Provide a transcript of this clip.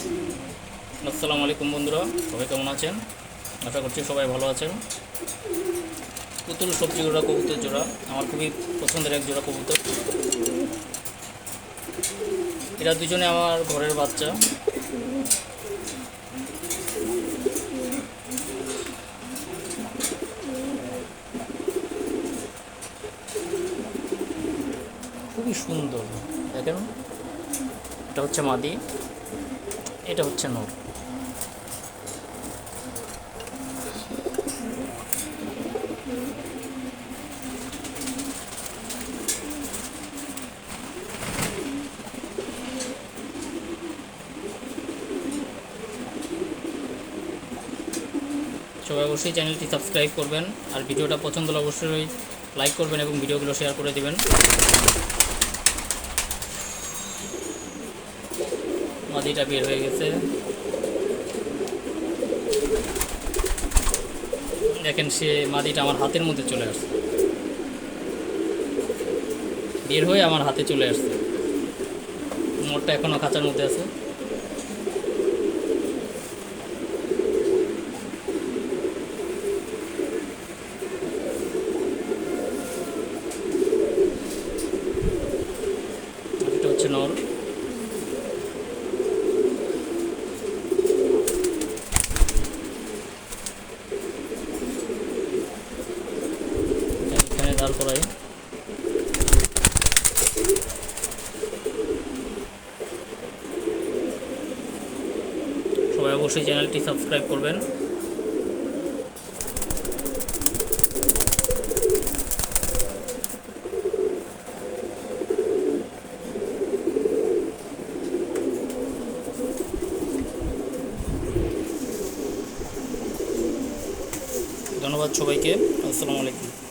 আসসালামু আলাইকুম বন্ধুরা, সবাই কেমন আছেন? আশা করছি সবাই ভালো আছেন। পুতুল সবজি জোড়া, কবুতর জোড়া আমার খুবই পছন্দের এক জোড়া কবুতর। এরা দুজনে আমার ঘরের বাচ্চা। খুবই সুন্দর, দেখেন। এটা হচ্ছে মাদি, এটা হচ্ছে নর। সবাই অবশ্যই চ্যানেলটি সাবস্ক্রাইব করবেন, আর ভিডিওটা পছন্দ হলে অবশ্যই লাইক করবেন এবং ভিডিওগুলো শেয়ার করে দেবেন। মাদিটা বের হয়ে গেছে, দেখেন। সে মাদিটা আমার হাতের মধ্যে চলে আসছে, বের হয়ে আমার হাতে চলে আসছে। মোটটা এখনও খাঁচার মধ্যে আছে। এটা হচ্ছে নর। এখানে দাঁড় করাই। সবাই অবশ্যই চ্যানেলটি সাবস্ক্রাইব করবেন। ধন্যবাদ সবাইকে। আসসালামু আলাইকুম।